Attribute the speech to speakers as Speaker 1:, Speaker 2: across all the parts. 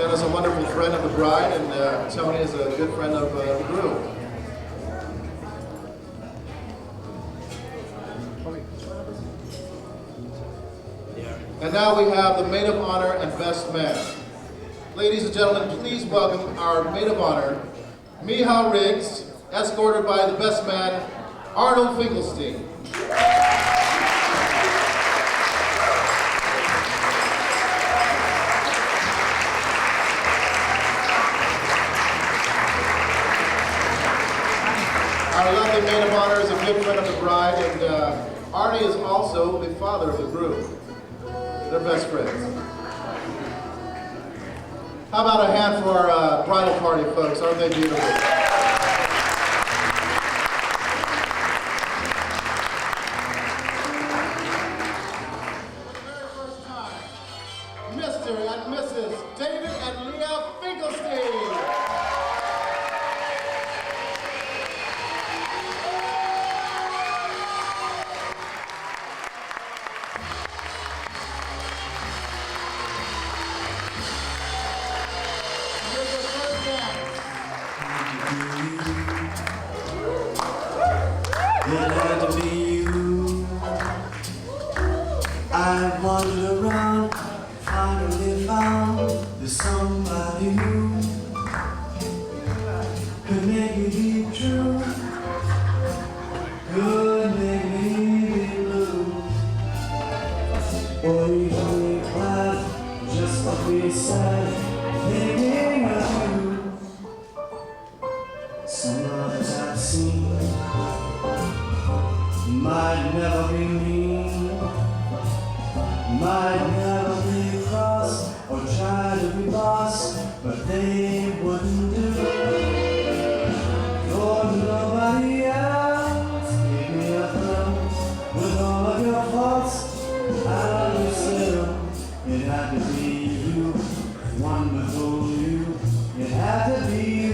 Speaker 1: Jenna's a wonderful friend of the bride, and Tony is a good friend of the groom. And now we have the maid of honor and best man. Ladies and gentlemen, please welcome our maid of honor, Miha Riggs, escorted by the best man, Arnold Finkelstein. Our lovely maid of honor is a good friend of the bride, and Arnie is also the father of the groom. They're best friends. How about a hand for our bridal party folks? Aren't they beautiful? For the very first time, Mr. and Mrs. David and Lia Finkelstein.
Speaker 2: It had to be you. I wandered around, finally found there's somebody who could make it be true, could make me be blue. Or even glad just to be sad, thinking of you. Some others I've seen might never be mean, might never be cross or try to be boss, but they wouldn't do for nobody else. Give me a thrill with all of your faults. I was still, it had to be you, wonderful you, it had to be you.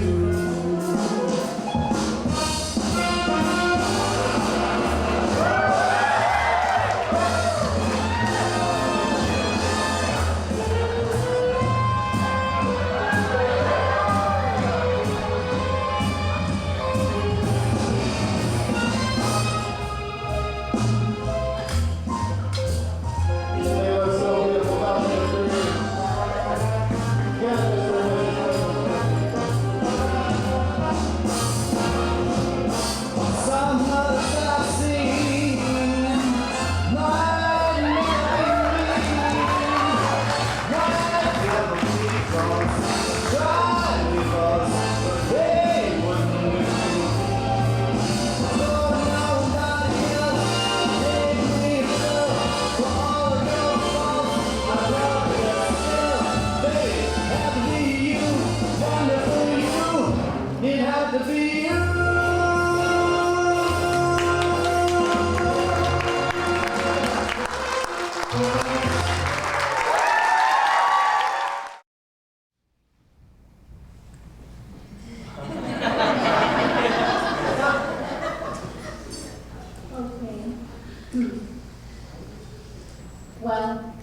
Speaker 3: Well,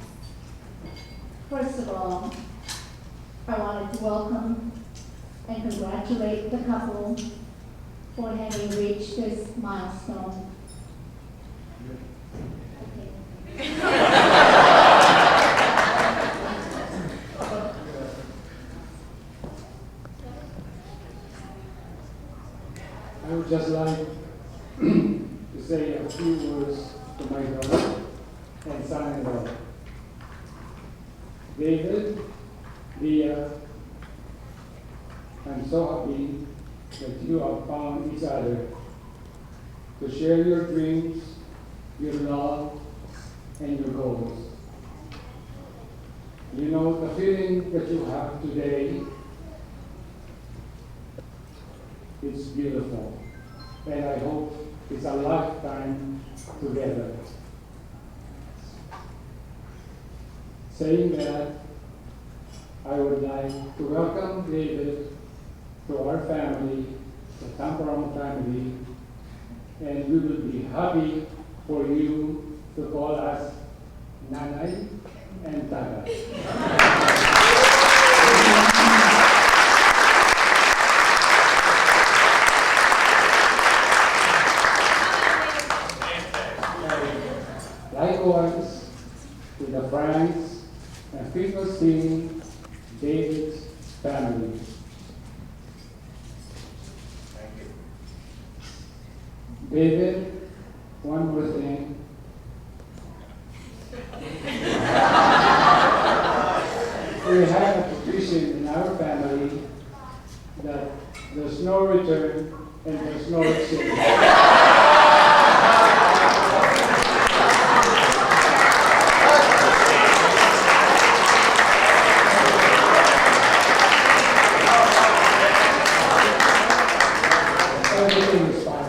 Speaker 3: first of all, I wanted to welcome and congratulate the couple for having reached this milestone. Okay.
Speaker 4: I would just like to say a few words to my daughter and son-in-law. David, Lia, I'm so happy that you have found each other to share your dreams, your love, and your goals. You know, the feeling that you have today, it's beautiful. And I hope it's a lifetime together. Saying that, I would like to welcome David to our family, the Tamparong family, and we will be happy for you to call us Nanay and Tatay. to the friends and people seeing David's family.
Speaker 5: Thank you.
Speaker 4: David, one more thing. We have a tradition in our family that there's no return and there's no exchange. Everything is fine.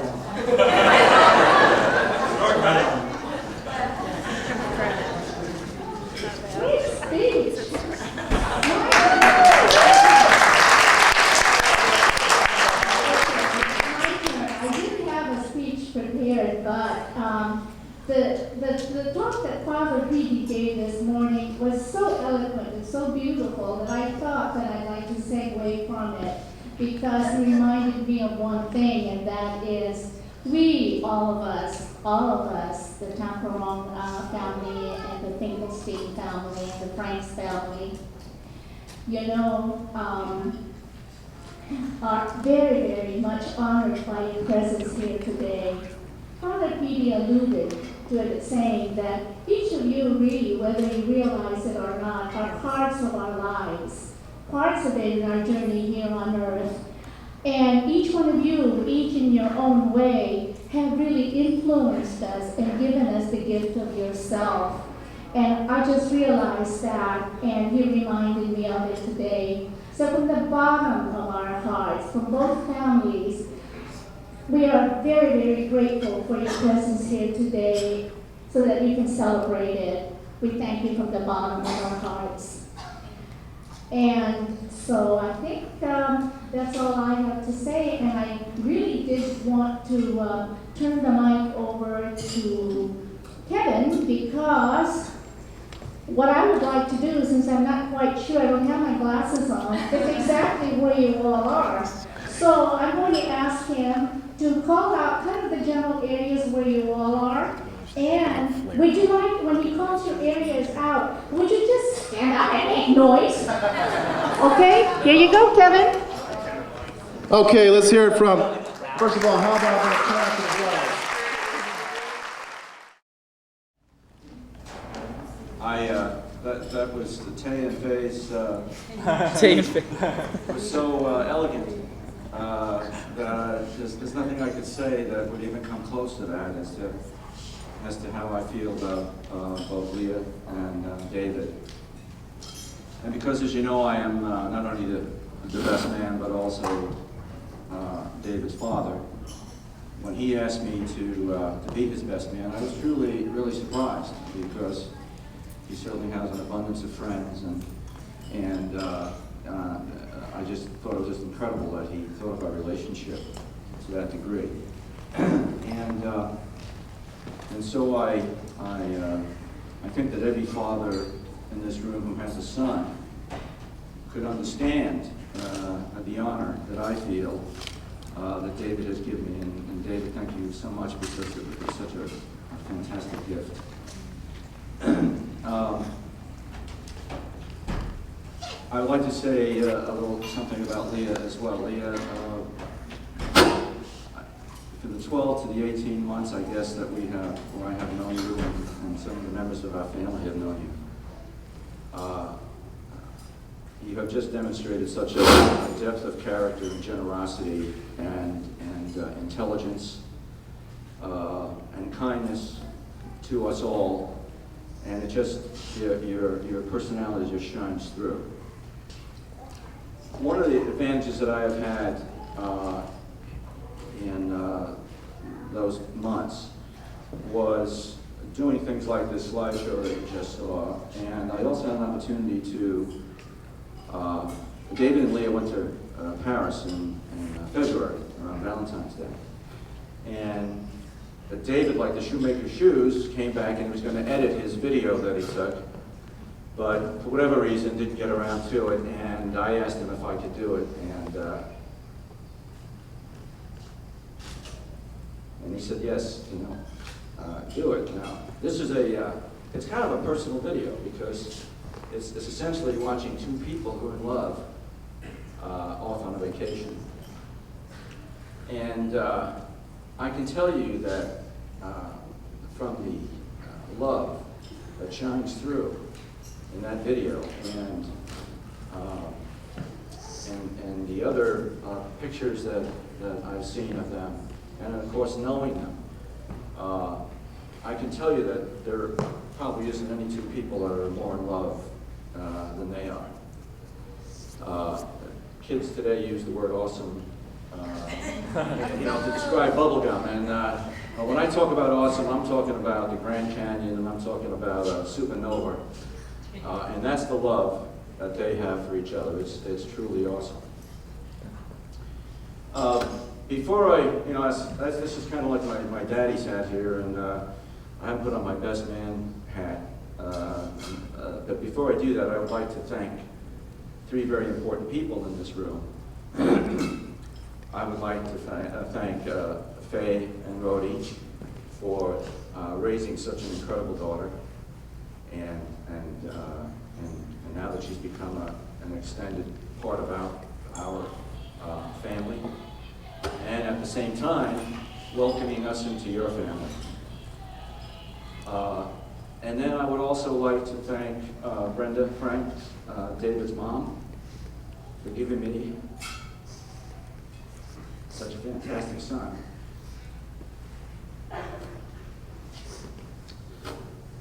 Speaker 3: Great speech. I didn't have a speech prepared, but the talk that Father Greedy gave this morning was so eloquent and so beautiful that I thought that I'd like to segue from it, because it reminded me of one thing, and that is we, all of us, the Tamperong family and the Finkelstein family and the Franks family, you know, are very, very much honored by your presence here today. Father Petey alluded to it, saying that each of you really, whether you realize it or not, are parts of our lives, parts of it in our journey here on earth. And each one of you, each in your own way, have really influenced us and given us the gift of yourself. And I just realized that, and you reminded me of it today. So from the bottom of our hearts, from both families, we are very, very grateful for your presence here today so that we can celebrate it. We thank you from the bottom of our hearts. And so I think that's all I have to say, and I really did want to turn the mic over to Kevin, because what I would like to do, since I'm not quite sure, I don't have my glasses on, is exactly where you all are. So I'm going to ask him to call out kind of the general areas where you all are. And would you like, when he calls your areas out, would you just stand up and make noise? Okay, here you go, Kevin.
Speaker 1: Okay, let's hear it from, first of all, how about the class as well?
Speaker 2: That was the Tay and Faye's, was so elegant that there's nothing I could say that would even come close to that as to how I feel about both Lia and David. And because, as you know, I am not only the best man, but also David's father. When he asked me to be his best man, I was truly, really surprised, because he certainly has an abundance of friends, and I just thought it was just incredible that he thought of our relationship to that degree. And so I think that every father in this room who has a son could understand the honor that I feel that David has given me. And David, thank you so much, because it was such a fantastic gift. I would like to say a little something about Lia as well. Lia, for the 12 to the 18 months, I guess, that we have, or I have known you, and some of the members of our family have known you, you have just demonstrated such a depth of character and generosity and intelligence and kindness to us all, and it just, your personality just shines through. One of the advantages that I have had in those months was doing things like this slideshow that you just saw, and I also had an opportunity to, David and Lia went to Paris in February, around Valentine's Day, and David, like the shoemaker's shoes, came back and he was going to edit his video that he took, but for whatever reason didn't get around to it, and I asked him if I could do it, and he said, yes, do it. Now, this is a
Speaker 5: it's kind of a personal video because it's essentially watching two people who are in love off on a vacation. And I can tell you that from the love that shines through in that video and the other pictures that I've seen of them, and of course knowing them, I can tell you that there probably isn't any two people that are more in love than they are. Kids today use the word awesome to describe bubblegum, and when I talk about awesome, I'm talking about the Grand Canyon, and I'm talking about supernova, and that's the love that they have for each other. It's truly awesome. Before this is kind of like my daddy's hat here, and I haven't put on my best man hat. But before I do that, I would like to thank three very important people in this room. I would like to thank Faye and Rhodey for raising such an incredible daughter, and now that she's become an extended part of our family, and at the same time welcoming us into your family. And then I would also like to thank Brenda Frank, David's mom, for giving me such a fantastic son.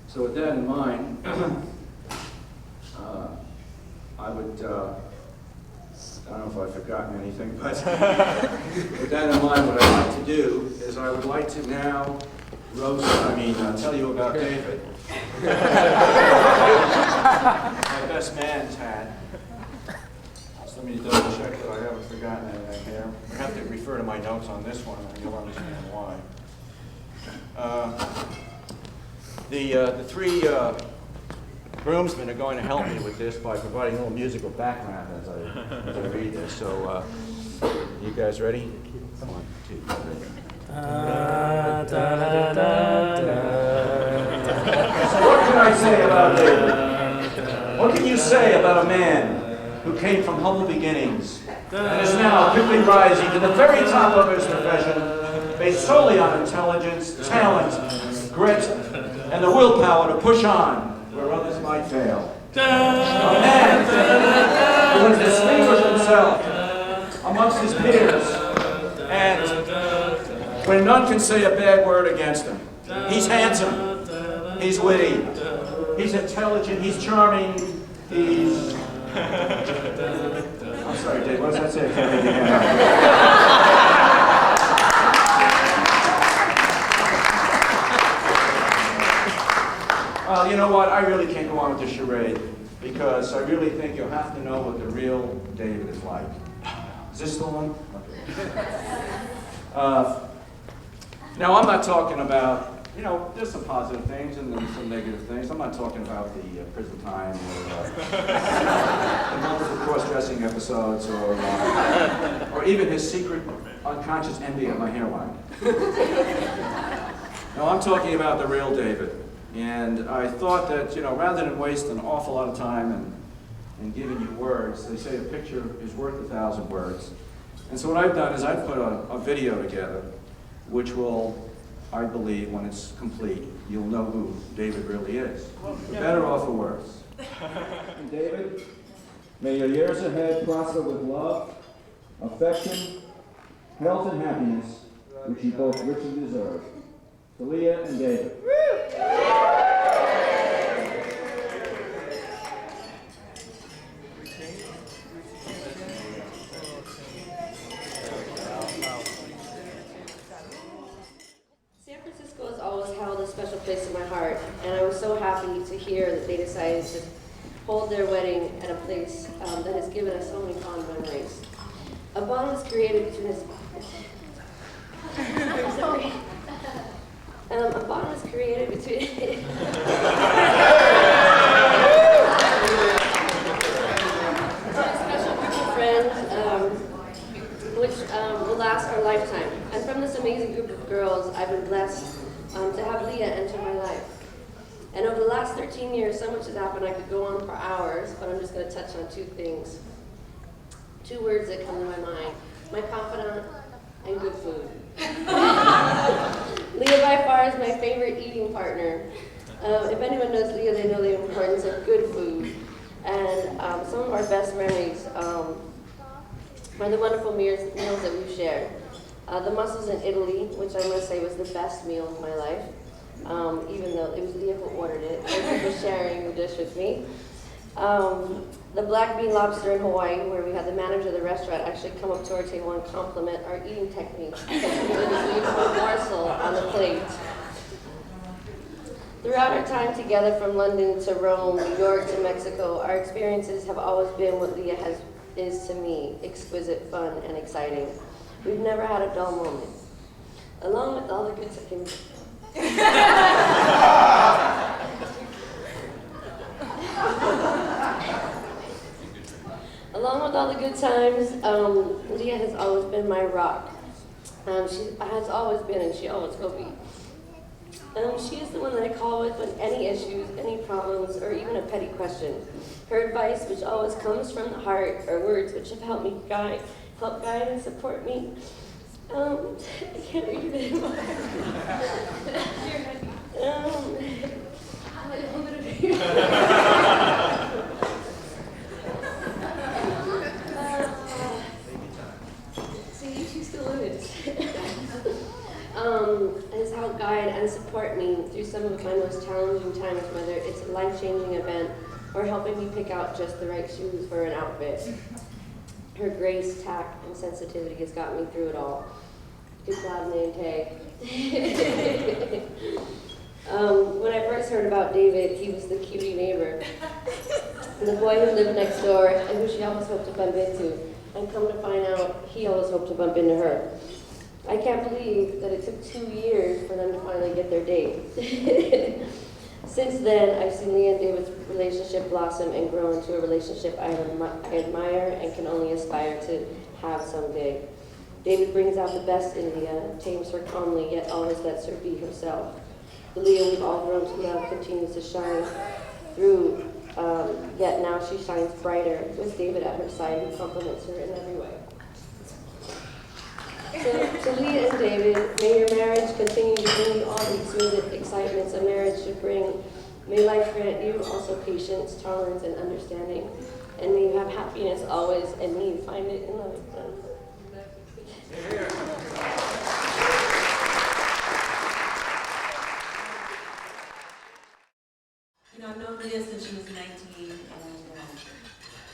Speaker 5: So with that in mind, I would, I don't know if I've forgotten anything, but with that in mind, what I'd like to do is I would like to now tell you about David. My best man's hat. Just let me double check that I haven't forgotten anything here. I have to refer to my notes on this one, and you'll understand why. The three groomsmen are going to help me with this by providing a little musical background as I read this. So, you guys ready? 1, 2, 3. So what can I say about David? What can you say about a man who came from humble beginnings and is now quickly rising to the very top of his profession, based solely on intelligence, talent, grit, and the willpower to push on where others might fail? A man who has distinguished himself amongst his peers, and when none can say a bad word against him. He's handsome, he's witty, he's intelligent, he's charming, he's... I'm sorry, Dave, what does that say? I can't read your hand out. Well, you know what? I really can't go on with the charade because I really think you'll have to know what the real David is like. Is this the one? Okay. Now, I'm not talking about, there's some positive things and then some negative things. I'm not talking about the prison time or the multiple cross-dressing episodes or even his secret unconscious envy of my hairline. No, I'm talking about the real David. And I thought that, rather than waste an awful lot of time in giving you words, they say a picture is worth 1,000 words. And so what I've done is I've put a video together, which will, I believe, when it's complete, you'll know who David really is. For better or for worse. David, may your years ahead prosper with love, affection, health, and happiness, which you both richly deserve. To Lia and David.
Speaker 6: San Francisco has always held a special place in my heart, and I was so happy to hear that they decided to hold their wedding at a place that has given us so many fond memories. A bond was created between us. I'm sorry. A bond was created between a special group of friends, which will last our lifetime. And from this amazing group of girls, I've been blessed to have Lia enter my life. And over the last 15 years, so much has happened. I could go on for hours, but I'm just going to touch on two things. Two words that come to my mind. My confidant and good food. Lia by far is my favorite eating partner. If anyone knows Lia, they know the importance of good food. And some of our best memories are the wonderful meals that we've shared. The mussels in Italy, which I must say was the best meal of my life, even though it was Lia who ordered it. Thank you for sharing the dish with me. The black bean lobster in Hawaii, where we had the manager of the restaurant actually come up to our table and compliment our eating techniques because we didn't leave a morsel on the plate. Throughout our time together from London to Rome, New York to Mexico, our experiences have always been what Lia is to me, exquisite, fun, and exciting. We've never had a dull moment. Along with all the good times. Along with all the good times, Lia has always been my rock. She has always been, and she always will be. She is the one that I call with when any issues, any problems, or even a petty question. Her advice, which always comes from the heart, are words which have helped guide and support me. I can't read it anymore. See, she's still in it. Has helped guide and support me through some of my most challenging times, whether it's a life-changing event or helping me pick out just the right shoes for an outfit. Her grace, tact, and sensitivity has got me through it all. Good job, Nante. When I first heard about David, he was the cutie neighbor, the boy who lived next door and who she always hoped to bump into. And come to find out, he always hoped to bump into her. I can't believe that it took 2 years for them to finally get their date. Since then, I've seen Lia and David's relationship blossom and grow into a relationship I admire and can only aspire to have someday. David brings out the best in Lia, tames her calmly, yet always lets her be herself. The Lia we've all grown to love continues to shine through, yet now she shines brighter with David at her side, who compliments her in every way. To Lia and David, may your marriage continue to bring you all the exquisite excitements a marriage should bring. May life grant you also patience, tolerance, and understanding. And may you have happiness always, and may you find it in love.
Speaker 7: You know, I've known Lia since she was 19,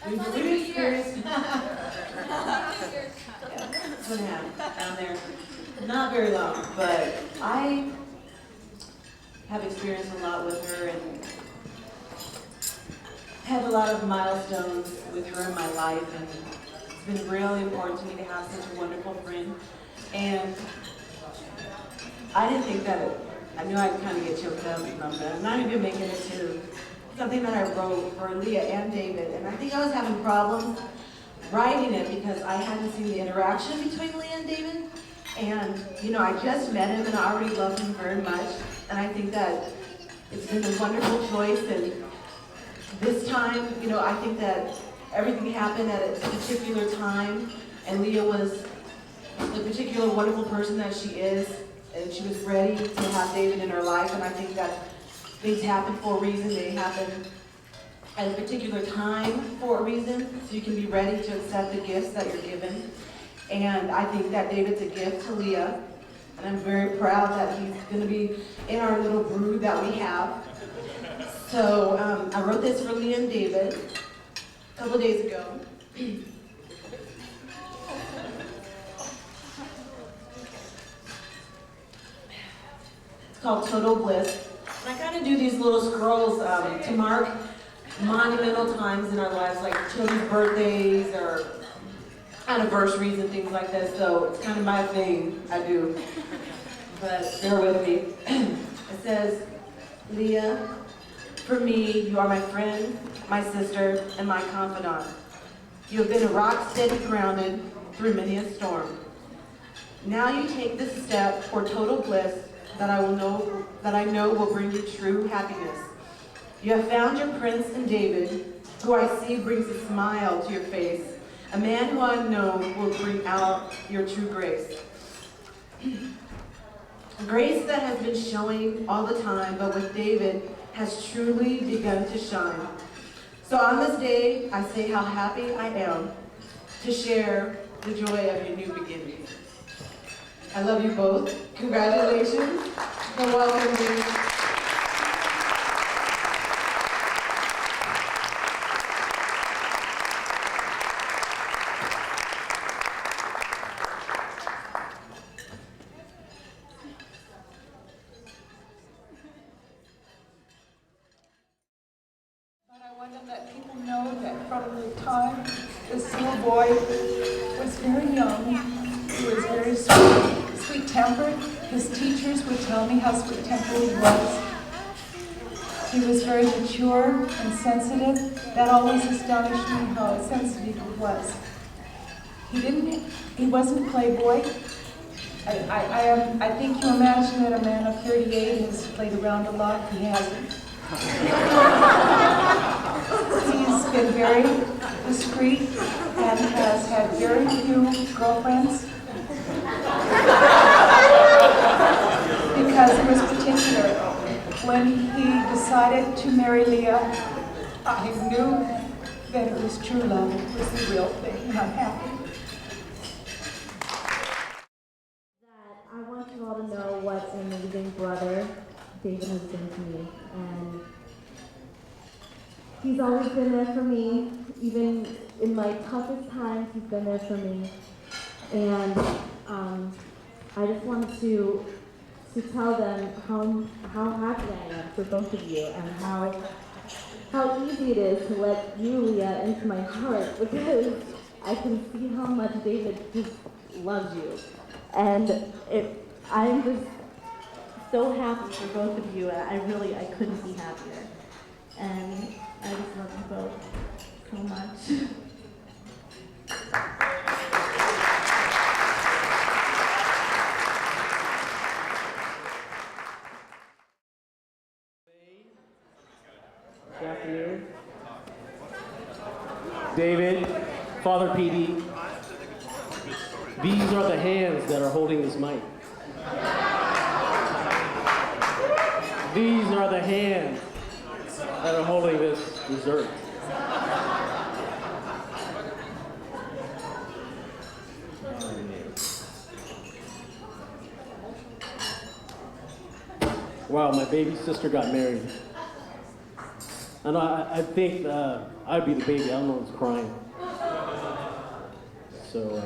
Speaker 7: and we've experienced 2.5 down there. Not very long, but I have experienced a lot with her and had a lot of milestones with her in my life, and it's been really important to me to have such a wonderful friend. And I didn't think that I knew I'd kind of get choked up from it. I'm not even making it to something that I wrote for Lia and David, and I think I was having problems writing it because I hadn't seen the interaction between Lia and David. And, you know, I just met him and I already love him very much. And I think that it's been a wonderful choice. And this time, you know, I think that everything happened at a particular time. And Lia was the particular wonderful person that she is. And she was ready to have David in her life. And I think that things happen for a reason. They happen at a particular time for a reason, so you can be ready to accept the gifts that you're given. And I think that David's a gift to Lia, and I'm very proud that he's going to be in our little brood that we have. So I wrote this for Lia and David a couple of days ago. It's called Total Bliss. And I kind of do these little scrolls to mark monumental times in our lives, like children's birthdays or anniversaries and things like that. So it's kind of my thing, I do. But bear with me. It says, Lia, for me, you are my friend, my sister, and my confidant. You have been a rock steady grounded through many a storm. Now you take this step for total bliss that I know will bring you true happiness. You have found your prince in David, who I see brings a smile to your face. A man who unknown will bring out your true grace. Grace that has been showing all the time, but with David has truly begun to shine. So on this day, I say how happy I am to share the joy of your new beginnings. I love you both. Congratulations and welcome you.
Speaker 8: I want to let people know that from the time this little boy was very young, he was very sweet-tempered. His teachers would tell me how sweet-tempered he was. He was very mature and sensitive. That always astonished me how sensitive he was. He wasn't a playboy. I think you imagine that a man of 38 has played around a lot. He hasn't. He's been very discreet and has had very few girlfriends because he was particular. When he decided to marry Lia, I knew that it was true love, it was the real thing, and I'm happy.
Speaker 9: I want you all to know what an amazing brother David has been to me, and he's always been there for me. Even in my toughest times, he's been there for me. And I just wanted to tell them how happy I am for both of you, and how easy it is to let you, Lia, into my heart, because I can see how much David just loves you. And I'm just so happy for both of you, and I couldn't be happier. And I just love you both so much.
Speaker 10: Good afternoon. David, Father Petey, these are the hands that are holding this mic. These are the hands that are holding this dessert. Wow, my baby sister got married. And I think I'd be the baby. I don't know who's crying. So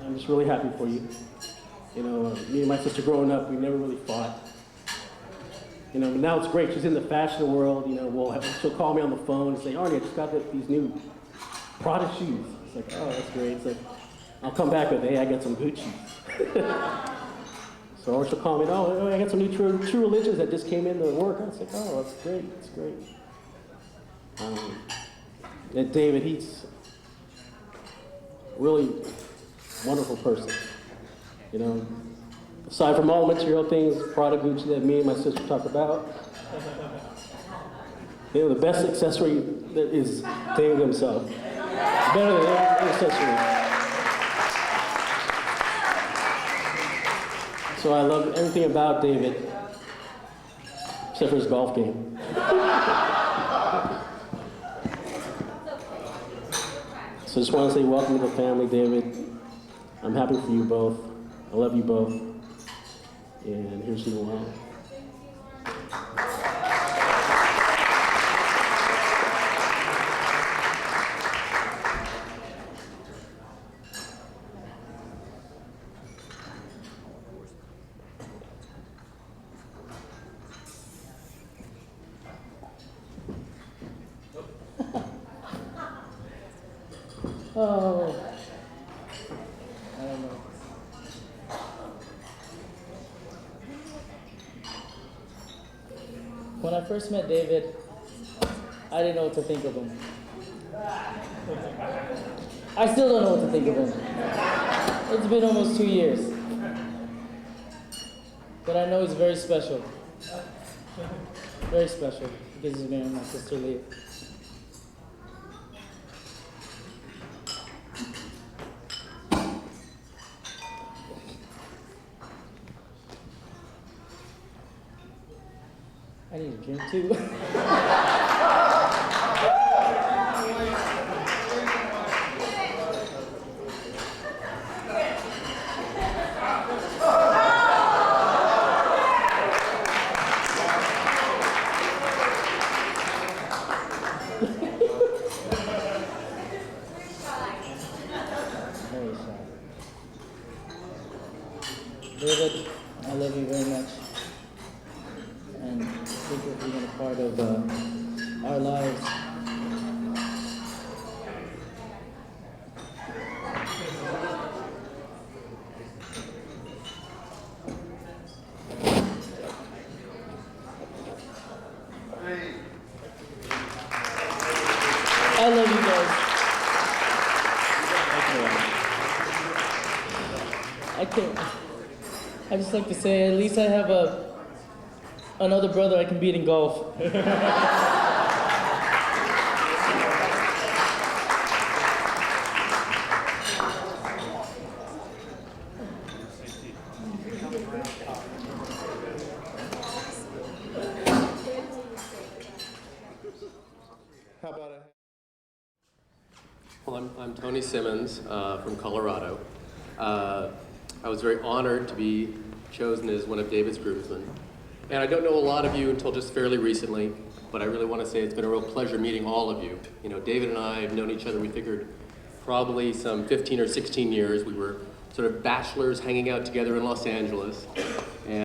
Speaker 10: I'm just really happy for you. You know, me and my sister growing up, we never really fought. You know, but now it's great. She's in the fashion world. You know, she'll call me on the phone and say, "Arnie, I just got these new Prada shoes." It's like, "Oh, that's great." It's like, I'll come back with, "Hey, I got some Gucci." So, or she'll call me, "Oh, I got some new True Religions that just came into work." I was like, "Oh, that's great. That's great." And David, he's really wonderful person. You know, aside from all material things, Prada, Gucci that me and my sister talk about, you know, the best accessory is David himself. Better than any accessory. So I love everything about David, except for his golf game. So I just want to say welcome to the family, David. I'm happy for you both. I love you both. And here's Noel. Oh, I don't know.
Speaker 11: When I first met David, I didn't know what to think of him. I still don't know what to think of him. It's been almost 2 years. But I know he's very special. Very special. because he's marrying my sister Lia. I need a drink too. Very shy. David, I love you very much. And thank you for being a part of our lives. I love you guys. I just like to say, at least I have another brother I can beat in golf.
Speaker 1: How about it?
Speaker 12: Well, I'm Tony Simmons from Colorado. I was very honored to be chosen as one of David's groomsmen. And I don't know a lot of you until just fairly recently, but I really want to say it's been a real pleasure meeting all of you. You know, David and I have known each other, we figured, probably some 15 or 16 years. We were sort of bachelors hanging out together in Los Angeles. And